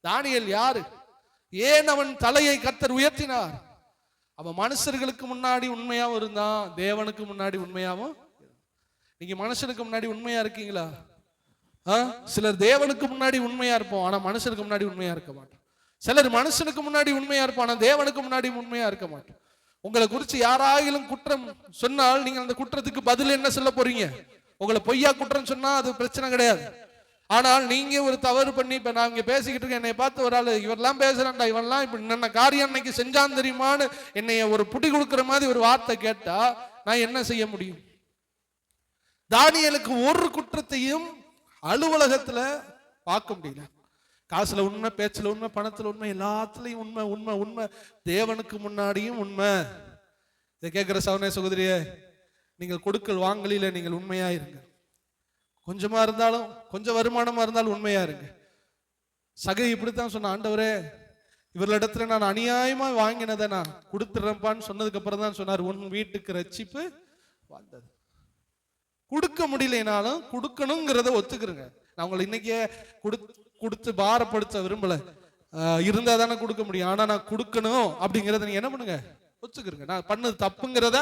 தானியேல் யாரு? ஏன் அவன் தலையை கர்த்தர் உயர்த்தினார்? அவன் மனுஷர்களுக்கு முன்னாடி உண்மையாவும் இருந்தான், தேவனுக்கு முன்னாடி உண்மையாவும். நீங்க மனுஷனுக்கு முன்னாடி உண்மையா இருக்கீங்களா? சிலர் தேவனுக்கு முன்னாடி உண்மையா இருப்போம், ஆனா மனுஷனுக்கு முன்னாடி உண்மையா இருக்க மாட்டோம். சிலர் மனுஷனுக்கு முன்னாடி உண்மையா இருப்போம், ஆனா தேவனுக்கு முன்னாடி உண்மையா இருக்க மாட்டோம். உங்களை குறித்து யாராயிலும் குற்றம் சொன்னால் நீங்க அந்த குற்றத்துக்கு பதில் என்ன சொல்ல போறீங்க? உங்களை பொய்யா குற்றம் சொன்னா அது பிரச்சனை கிடையாது. ஆனால் நீங்க ஒரு தவறு பண்ணி, இப்ப நான் இங்க பேசிக்கிட்டு இருக்கேன், என்னை பார்த்து ஒரு ஆளு இவரெல்லாம் பேசுறான்டா, இவன்லாம் இப்ப என்ன காரியம் அன்னைக்கு செஞ்சான் தெரியுமான்னு என்னைய ஒரு புடி கொடுக்குற மாதிரி ஒரு வார்த்தை கேட்டா நான் என்ன செய்ய முடியும்? தானியேலுக்கு ஒரு குற்றத்தையும் அலுவலகத்துல பார்க்க முடியல. காசுல உண்மை, பேச்சுல உண்மை, பணத்துல உண்மை, எல்லாத்துலயும் உண்மை உண்மை உண்மை, தேவனுக்கு முன்னாடியும் உண்மை. இதை கேட்கிற சகோதரனே சகோதரியே, நீங்கள் கொடுக்கல் வாங்கலில நீங்கள் உண்மையா இருங்க. கொஞ்சமா இருந்தாலும், கொஞ்சம் வருமானமா இருந்தாலும் உண்மையா இருங்க. சகை இப்படித்தான் சொன்ன, ஆண்டவரே இவர்களிடத்துல நான் அநியாயமா வாங்கினதை நான் கொடுத்துறேன்ப்பான்னு சொன்னதுக்கு அப்புறம் தான் சொன்னார், உன் வீட்டுக்கு ரட்சிப்பு வந்தது. கொடுக்க முடியலனாலும் கொடுக்கணுங்கிறத ஒத்துக்கிறங்க. நான் உங்களை இன்னைக்கே கொடுத்து பாரப்படுத்த விரும்பல, இருந்தா தானே கொடுக்க முடியும். ஆனா நான் கொடுக்கணும் அப்படிங்கறத நீங்க என்ன பண்ணுங்க, ஒத்துக்கிறங்க. நான் பண்ணது தப்புங்கிறத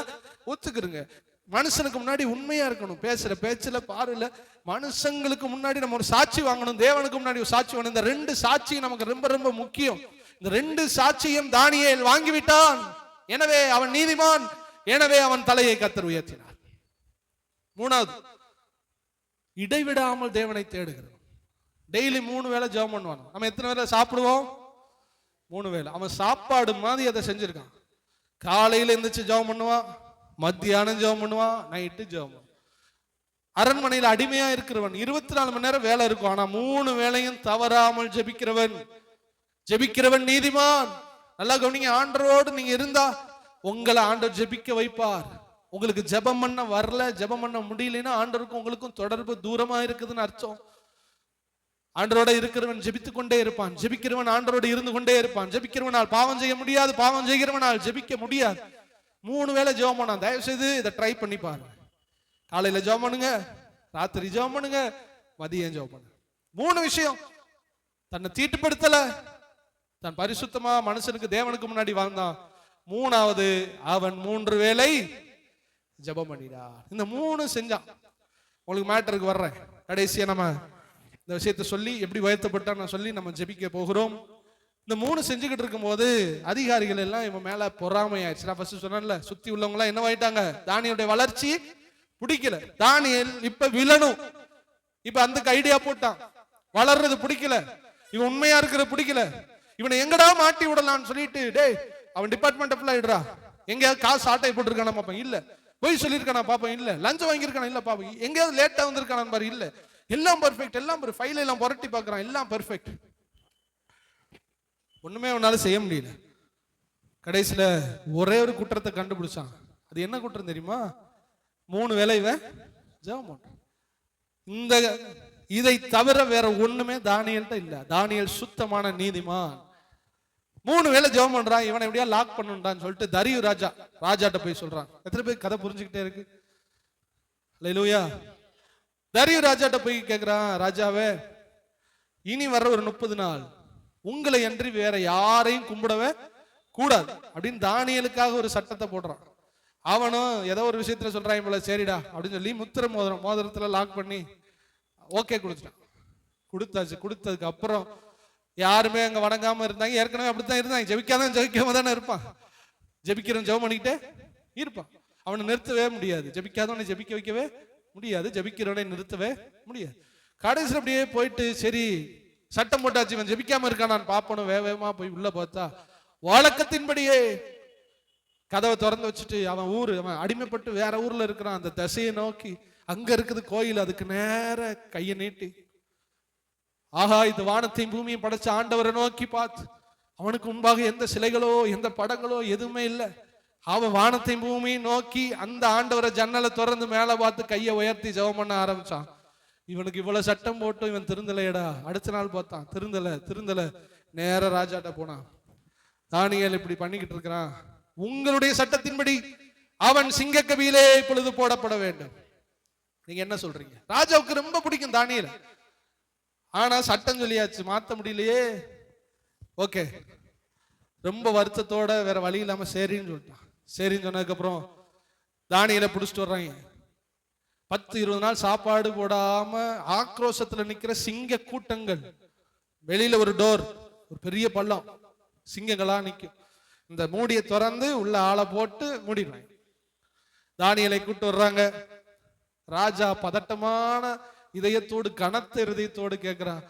ஒத்துக்கிறங்க. மனுஷனுக்கு முன்னாடி உண்மையா இருக்கணும். பேசுற பேச்சுல, பார்வையில, மனுஷங்களுக்கு முன்னாடி நம்ம ஒரு சாட்சி வாங்கணும், தேவனுக்கு முன்னாடி ஒரு சாட்சி வாங்கணும். இந்த 2 சாட்சி நமக்கு ரொம்ப ரொம்ப முக்கியம். இந்த 2 சாட்சியும் தானியேல் வாங்கிவிட்டான். எனவே அவன் நீதிமான். எனவே அவன் தலையை கர்த்தர் உயர்த்தினார். 3வது, இடைவிடாமல் தேவனை தேடுகிறோம். டெய்லி 3 வேளை ஜெபம் பண்ணுவான். நம்ம எத்தனை வேளை சாப்பிடுவோம்? 3 வேளை. அவன் சாப்பாடு மாதிரி அதை செஞ்சிருக்கான். காலையில எந்திரிச்சு ஜெபம் பண்ணுவான், மத்தியானம் ஜெபம் பண்ணுவான், நைட்டு ஜெபம் பண்ணுவான். அரண்மனையில் அடிமையா இருக்கிறவன் 24 மணி நேரம் வேலை இருக்கும். ஆனா 3 வேளையும் தவறாமல் ஜெபிக்கிறவன் நீதிமான். நல்லா கவனிங்க. ஆண்டவரோடு நீங்க இருந்தா உங்களை ஆண்டவர் ஜெபிக்க வைப்பார். உங்களுக்கு ஜெபம் பண்ண வரல, ஜெபம் பண்ண முடியலன்னா ஆண்டவருக்கும் உங்களுக்கும் தொடர்பு தூரமா இருக்குதுன்னு அர்த்தம். ஆண்டவரோட இருக்கிறவன் ஜெபித்து கொண்டே இருப்பான். ஜெபிக்கிறவன் ஆண்டவரோடு இருந்து கொண்டே இருப்பான். ஜெபிக்கிறவனால் பாவம் செய்ய முடியாது, பாவம் செய்கிறவனால் ஜெபிக்க முடியாது. 3 வேளை ஜெபம் பண்ணா. தயவு செய்து இதை ட்ரை பண்ணி பாருங்க. காலையில ஜெபம் பண்ணுங்க, ராத்திரி ஜெபம் பண்ணுங்க, மதியம் ஜெபம் பண்ணுங்க. 3 விஷயம். தன்னை தீட்டுப்படுத்தல, தன் பரிசுத்தமா மனுஷனுக்கு தேவனுக்கு முன்னாடி வாழ்ந்தான். 3வது, அவன் 3 வேளை ஜெபம் பண்ணினார். இந்த 3 செஞ்சான். உங்களுக்கு மேட்டருக்கு வர்றேன். கடைசியா நம்ம இந்த விஷயத்தை சொல்லி எப்படி உயர்த்தப்பட்டா நான் சொல்லி நம்ம ஜெபிக்க போகிறோம். இந்த 3 செஞ்சுக்கிட்டு இருக்கும் போது அதிகாரிகள் எல்லாம் இவன் மேல பொறாமை ஆயிடுச்சு. நான் ஃபர்ஸ்ட் சொன்னேன்ல, சுத்தி உள்ளவங்க எல்லாம் என்னவாயிட்டாங்க? தானியேலுடைய வளர்ச்சி பிடிக்கல. தானியேல் இப்ப விழணும். இப்ப அந்த ஐடியா போட்டான். வளர்றது பிடிக்கல, இவன் உண்மையா இருக்கிறது பிடிக்கல, இவனை எங்கடா மாட்டி விடலான்னு சொல்லிட்டு, டேய் அவன் டிபார்ட்மெண்ட் ஃபுல்லா ஆயிடுறா, எங்கேயாவது காசு ஆட்டை போட்டுருக்கானா பாப்பேன், இல்ல போய் சொல்லியிருக்கானா பாப்பேன், இல்ல லஞ்சம் வாங்கியிருக்கானா, இல்ல பாப்பேன், எங்கேயாவது லேட்டா வந்திருக்கானு பாரு, இல்ல எல்லாம் பெர்ஃபெக்ட், எல்லாம் ஃபைல் எல்லாம் புரட்டி பார்க்கறான், எல்லாம் பெர்ஃபெக்ட். ஒண்ணுமே அவனால செய்ய முடியல. கடைசியில ஒரே ஒரு குற்றத்தை கண்டுபிடிச்சான். அது என்ன குற்றம் தெரியுமா? 3 வேளை ஜெபம் பண்றான். இந்த இதை தவிர வேற ஒண்ணுமே தானியேல்ட்ட இல்ல. தானியேல் சுத்தமான நீதிமான். 3 வேளை ஜெபம் பண்றான். இவனை எப்படியா லாக் பண்ணுடான்னு சொல்லிட்டு தரியு ராஜாட்ட போய் சொல்றான். எத்தனை பேர் கதை புரிஞ்சுக்கிட்டே இருக்கு? அல்லேலூயா. தரியு ராஜாட்ட போய் கேட்கிறான், ராஜாவே இனி வர்ற ஒரு 30 நாள் உங்களை அன்றி வேற யாரையும் கும்பிடவே கூடாது அப்படின்னு தானியேலுக்காக ஒரு சட்டத்தை போடுறான். அவனும் ஏதோ ஒரு விஷயத்துல சொல்றான் போல, சரிடா அப்படின்னு சொல்லி மோதிரத்துல லாக் பண்ணி ஓகே கொடுத்துட்டான். கொடுத்ததுக்கு அப்புறம் யாருமே அங்க வணங்காம இருந்தாங்க. ஏற்கனவே அப்படித்தான் இருந்தாங்க. ஜெபிக்காம தானே இருப்பான். ஜெபிக்கிறவன் ஜெபம் பண்ணிக்கிட்டே இருப்பான். அவனை நிறுத்தவே முடியாது. ஜெபிக்காதவனை ஜெபிக்க வைக்கவே முடியாது. ஜெபிக்கிறவனை நிறுத்தவே முடியாது. கடைசியில் அப்படியே போயிட்டு சரி சட்டம் போட்டாச்சு, இவன் ஜெபிக்காம இருக்கான், நான் பாப்பனும். வேகமா போய் உள்ள பார்த்தா வழக்கத்தின்படியே கதவை திறந்து வச்சுட்டு அவன் அடிமைப்பட்டு வேற ஊர்ல இருக்கிறான். அந்த திசையை நோக்கி அங்க இருக்குது கோயில், அதுக்கு நேர கையை நீட்டி ஆஹா இது வானத்தையும் பூமியும் படைச்ச ஆண்டவரை நோக்கி பார்த்து, அவனுக்கு முன்பாக எந்த சிலைகளோ எந்த படங்களோ எதுவுமே இல்லை. அவன் வானத்தையும் பூமியும் நோக்கி அந்த ஆண்டவரை ஜன்னலை திறந்து மேல பார்த்து கையை உயர்த்தி ஜெபம் பண்ண ஆரம்பிச்சான். இவனுக்கு இவ்வளவு சட்டம் போட்டு இவன் திருந்தலையடா. அடுத்த நாள் பார்த்தான், திருந்தல. நேர ராஜாட்ட போனான். தானியேல் இப்படி பண்ணிக்கிட்டு இருக்கிறான், உங்களுடைய சட்டத்தின்படி அவன் சிங்கக்கவியிலே இப்பொழுது போடப்பட வேண்டும். நீங்க என்ன சொல்றீங்க? ராஜாவுக்கு ரொம்ப பிடிக்கும் தானியேல். ஆனா சட்டம் சொல்லியாச்சு, மாத்த முடியலையே. ஓகே, ரொம்ப வருத்தத்தோட வேற வழி இல்லாம சரின்னு சொல்லிட்டான். சரின்னு சொன்னதுக்கு அப்புறம் தானியேலை பிடிச்சிட்டு வர்றாங்க. 10-20 நாள் சாப்பாடு போடாம ஆக்ரோஷத்துல நிக்கிற சிங்க கூட்டங்கள். வெளியில ஒரு டோர், ஒரு பெரிய பள்ளம், சிங்கங்களா நிக்கும். இந்த மூடியை திறந்து உள்ள ஆளை போட்டு மூடிடுறாங்க. தானியேலை கூட்டு வர்றாங்க. ராஜா பதட்டமான இதயத்தோடு கனத்த இருதயத்தோடு கேட்கிறான்,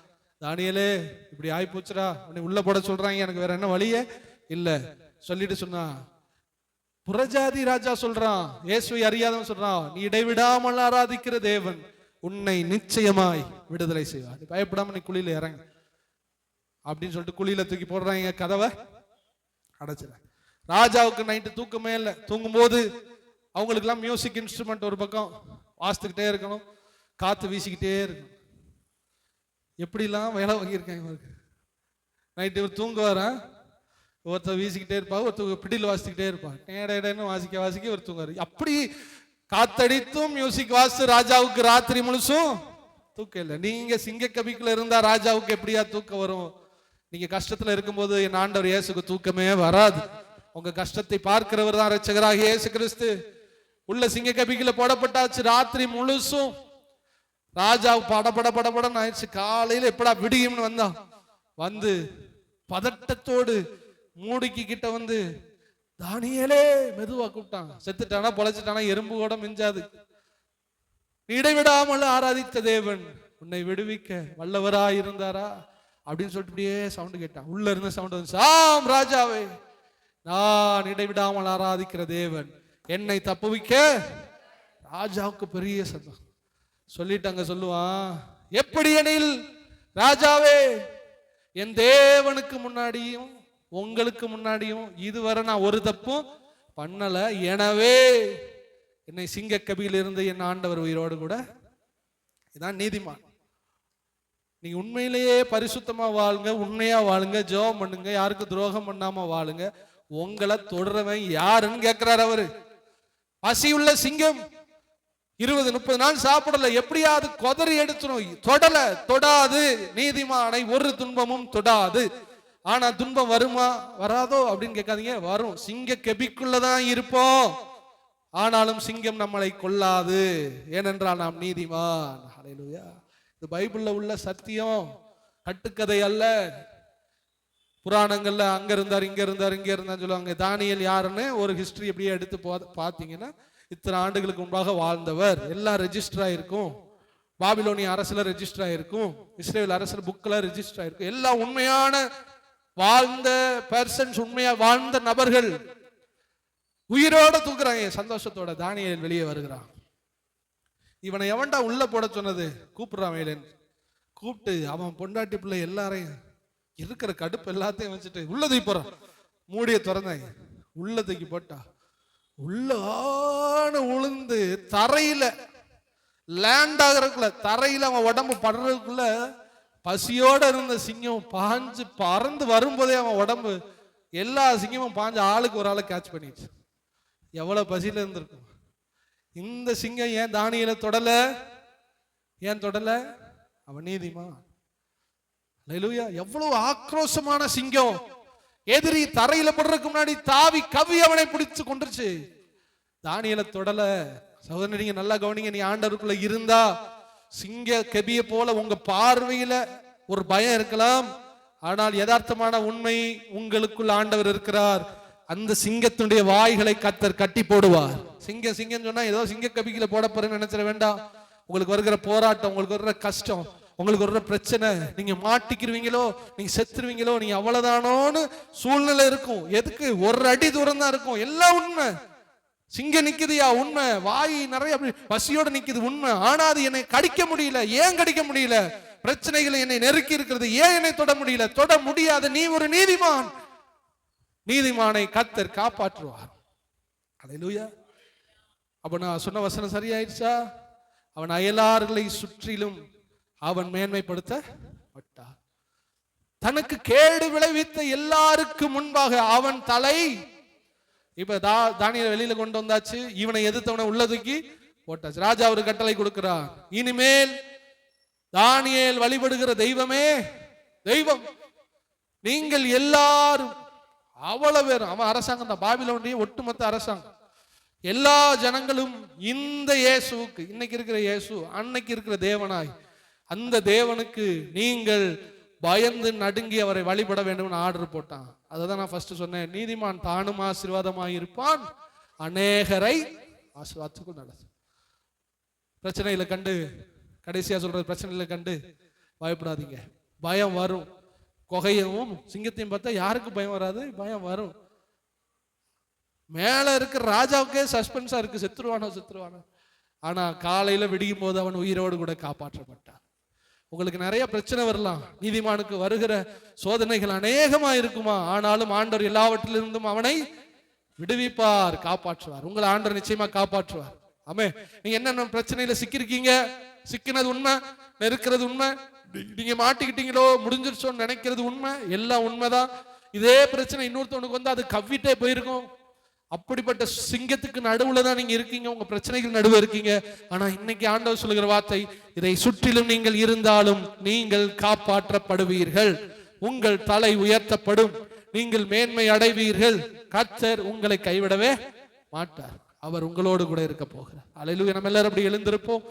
தானியேலே இப்படி ஆயி போச்சுடா, உன்னை உள்ள போட சொல்றாங்க, எனக்கு வேற என்ன வழியே இல்ல சொல்லிட்டு சொன்னா. புறஜாதி ராஜா சொல்றான், இயேசுவை அறியாதவன் சொல்றான், நீ இடைவிடாமல் ஆராதிக்கிற தேவன் உன்னை நிச்சயமாய் விடுதலை செய்வார், பயப்படாம நீ குழியில இறங்க அப்படின்னு சொல்லிட்டு குழியில தூக்கி போடுறாங்க. கதவை அடைச்சிட. ராஜாவுக்கு நைட்டு தூக்கமே இல்லை. தூங்கும் போது அவங்களுக்கு எல்லாம் மியூசிக் இன்ஸ்ட்ருமெண்ட் ஒரு பக்கம் வாசித்துக்கிட்டே இருக்கணும், காத்து வீசிக்கிட்டே இருக்கணும். எப்படிலாம் வேலை வாங்கியிருக்காங்க. நைட்டு இவர் தூங்குவாரா, ஒருத்தர் வீசிக்கிட்டே இருப்பா, ஒருத்தர் பிடியில் வாசிக்கிட்டே இருப்பா, டேடன்னு வாசிக்க ஒரு தூங்குவாரு. அப்படி காத்தடித்தும் மியூசிக் வாசித்து ராஜாவுக்கு ராத்திரி முழுசும் தூக்கம் இல்லை. நீங்க சிங்க கபிக்குள்ள இருந்தா ராஜாவுக்கு எப்படியா தூக்கம் வரும்? நீங்க கஷ்டத்துல இருக்கும்போது என் ஆண்டவர் இயேசுக்கு தூக்கமே வராது. உங்க கஷ்டத்தை பார்க்கிறவர் தான் இரட்சகராகிய இயேசு கிறிஸ்து. உள்ள சிங்க கபிக்குள்ள போடப்பட்டாச்சு. ராத்திரி முழுசும் ராஜா படபடன்னு ஆயிடுச்சு. காலையில எப்படா விடியும்னு வந்தான். வந்து பதட்டத்தோடு மூடிக்கு கிட்ட வந்து, தானியேலே மெதுவா கூப்பிட்டான். செத்துட்டானா பொழைச்சிட்டானா எறும்பு கூட மிஞ்சாது. இடைவிடாமல் ஆராதித்த தேவன் உன்னை விடுவிக்க வல்லவராய் இருந்தாரா அப்படின்னு சொல்லிட்டு இப்படியே சவுண்ட் கேட்டான். உள்ள இருந்த சவுண்ட் வந்து, ஆம் ராஜாவே, நான் இடைவிடாமல் ஆராதிக்கிற தேவன் என்னை தப்புவிக்க. ராஜாவுக்கு பெரிய சந்தோஷம். சொல்லிட்டாங்க, சொல்லுவான், எப்படி எனில் ராஜாவே, என் தேவனுக்கு முன்னாடியும் உங்களுக்கு முன்னாடியும் இதுவரை நான் ஒரு தப்பும் பண்ணல. எனவே என்னை சிங்க கபியில் இருந்து என் ஆண்டவர் உயிரோடு கூட. இதான் நீதிமான். நீங்க உண்மையிலேயே பரிசுத்தமா வாழுங்க, உண்மையா வாழுங்க, ஜெபம் பண்ணுங்க, யாருக்கு துரோகம் பண்ணாம வாழுங்க. உங்களை தொடரவன் யாருன்னு கேட்கிறார் அவரு. பசியுள்ள சிங்கம் 20-30 நாள் சாப்பிடல, எப்படியாவது கொதறி எடுத்துரும். தொடாது நீதிமானை ஒரு துன்பமும் தொடாது. ஆனா துன்பம் வருமா வராதோ அப்படின்னு கேட்காதீங்க, வரும். சிங்க கெபிக்குள்ளதான் இருப்போம், ஆனாலும் சிங்கம் நம்மளை கொல்லாது, ஏனென்றால் நாம் நீதிமான். ஹல்லேலூயா. இது பைபிள்ல உள்ள சத்தியம், கட்டுக்கதை அல்ல. புராணங்கள்ல அங்க இருந்தார் இங்க இருந்தார் சொல்லுவாங்க. தானியேல் யாருன்னு ஒரு ஹிஸ்டரி அப்படியே எடுத்து பார்த்தீங்கன்னா, இத்தனை ஆண்டுகளுக்கு முன்பாக வாழ்ந்தவர், எல்லாம் ரெஜிஸ்டர் ஆயிருக்கும். பாபிலோனிய அரசுல ரெஜிஸ்டர் ஆயிருக்கும், இஸ்ரேல் அரசு புக்ல ரெஜிஸ்டர் ஆயிருக்கும். எல்லாம் உண்மையான வாழ்ந்த பர்சன்ஸ், உண்மையா வாழ்ந்த நபர்கள் உயிரோட தூக்குறாங்க சந்தோஷத்தோட. தானியேல் வெளியே வருகிறான். இவனை எவன்டா உள்ள போட சொன்னது? கூப்பிடுறான் வேலன். கூப்பிட்டு அவன் பொண்டாட்டி பிள்ளை எல்லாரையும் இருக்கிற கடுப்பு எல்லாத்தையும் வச்சுட்டு உள்ள தூக்கி போறான். மூடிய திறந்தாங்க, உள்ள தூக்கி போட்டா உள்ள உளுந்து தரையில லேண்ட் ஆகிறதுக்குள்ள, தரையில அவன் உடம்பு படுறதுக்குள்ள பசியோட இருந்த சிங்கம் பாஞ்சு பறந்து வரும்போதே அவன் உடம்பு எல்லா சிங்கமும் பாஞ்சு ஆளுக்கு ஒரு ஆளை கேட்ச் பண்ணிடுச்சு. எவ்வளவு பசியில இருந்திருக்கும். இந்த சிங்கம் ஏன் தானியேலை தொடல? ஏன் தொடல? அவன் நீதிமான். ஹல்லேலூயா. எவ்வளவு ஆக்ரோஷமான சிங்கம்! எதிரி தரையில படுறதுக்கு முன்னாடி தாவி கவி அவனை பிடிச்சு கொண்டுருச்சு. தானியேலை தொடல. சகோதரன், நீங்க நல்லா கவனிங்க. நீ ஆண்டவருக்குள்ள இருந்தா சிங்க கெபிய போல உங்க பார்வையில ஒரு பயம் இருக்கலாம், ஆனால் யதார்த்தமான உண்மை, உங்களுக்குள்ள ஆண்டவர் இருக்கிறார். அந்த சிங்கத்துடைய வாய்களை கர்த்தர் கட்டி போடுவார். சிங்கம் சொன்னா ஏதோ சிங்க கபிக்குள்ள போட போறேன்னு நினைச்சிட வேண்டாம். உங்களுக்கு வருகிற போராட்டம், உங்களுக்கு வருகிற கஷ்டம், உங்களுக்கு வருகிற பிரச்சனை, நீங்க மாட்டிக்கிருவீங்களோ, நீங்க செத்துருவீங்களோ, நீங்க அவ்வளவுதானோன்னு சூழ்நிலை இருக்கும். எதுக்கு? ஒரு அடி தூரம் தான் இருக்கும். எல்லாம் உண்மை. சிங்கம் நிக்குதுயா, உண்மை. வாய் நிறைய பசியோட நிக்குது, உண்மை. ஆனா அது என்னை கடிக்க முடியல. ஏன் கடிக்க முடியல? பிரச்சனைகள் என்னை நெருக்கி இருக்கிறது. ஏன் என்னை தொட முடியல? தொட முடியாது. நீ ஒரு நீதிமான். நீதிமானை கர்த்தர் காப்பாற்றுவார். ஹல்லேலூயா. அப்ப நான் சொன்ன வசனம் சரியாயிடுச்சா? அவன் அயலார்களை சுற்றிலும் அவன் மேன்மைப்படுத்தப்பட்டார். தனக்கு கேடு விளைவித்த எல்லாருக்கும் முன்பாக அவன் தலை. இப்ப தானியேலை வெளியில கொண்டு வந்தாச்சு. இவனை எதிர்த்தவனை உள்ள தூக்கி போட்டாச்சு. ராஜா ஒரு கட்டளை கொடுக்கிறார். இனிமேல் தானியேல் வழிபடுகிற தெய்வமே தெய்வம். நீங்கள் எல்லாரும், அவ்வளவு பேரும், அவன் அரசாங்கம் தான், பாபிலோனுடைய ஒட்டுமொத்த அரசாங்கம். எல்லா ஜனங்களும் இந்த இயேசுவுக்கு, இன்னைக்கு இருக்கிற இயேசு, அன்னைக்கு இருக்கிற தேவனாய் அந்த தேவனுக்கு நீங்கள் பயந்து நடுங்கி அவரை வழிபட வேண்டும் ஆர்டர் போட்டான். அதான் நான் ஃபர்ஸ்ட் சொன்னேன். நீதிமான் தானும் ஆசீர்வாதமாய் இருப்பான், அநேகரை ஆசீர்வாதத்துக்குள் நடக்கும். பிரச்சனைகளை கண்டு, கடைசியா சொல்றது, பிரச்சனைகளை கண்டு பயப்படாதீங்க. பயம் வரும். கொகையவும் சிங்கத்தையும் பார்த்தா யாருக்கு பயம் வராது? பயம் வரும். மேல இருக்கிற ராஜாவுக்கே சஸ்பென்ஸா இருக்கு, செத்துருவானோ. ஆனா காலையில விடியும் போது அவன் உயிரோடு கூட காப்பாற்றப்பட்டான். உங்களுக்கு நிறைய பிரச்சனை வரலாம். நீதிமானுக்கு வருகிற சோதனைகள் அநேகமா இருக்குமா? ஆனாலும் ஆண்டவர் எல்லாவற்றிலிருந்தும் அவனை விடுவிப்பார், காப்பாற்றுவார். உங்களை ஆண்டவர் நிச்சயமா காப்பாற்றுவார். ஆமே. நீங்க என்னென்ன பிரச்சனையில சிக்கிருக்கீங்க? சிக்கினது உண்மை, நெருக்கிறது உண்மை, நீங்க மாட்டிக்கிட்டீங்களோ முடிஞ்சிருச்சோன்னு நினைக்கிறது உண்மை, எல்லாம் உண்மைதான். இதே பிரச்சனை இன்னொருத்தவனுக்கு வந்து அது கவ்விட்டே போயிருக்கும். அப்படிப்பட்ட சிங்கத்துக்கு நடுவுல தான் நீங்க இருக்கீங்க, உங்க பிரச்சனைகள் நடுவே இருக்கீங்க. ஆனா இன்னைக்கு ஆண்டவர் சொல்லுகிற வார்த்தை, இதை சுற்றிலும் நீங்கள் இருந்தாலும் நீங்கள் காப்பாற்றப்படுவீர்கள், உங்கள் தலை உயர்த்தப்படும், நீங்கள் மேன்மை அடைவீர்கள், கர்த்தர் உங்களை கைவிடவே மாட்டார். அவர் உங்களோடு கூட இருக்க போகிறார். அல்லேலூயா. நம்ம எல்லாரும் அப்படி எழுந்திருப்போம்.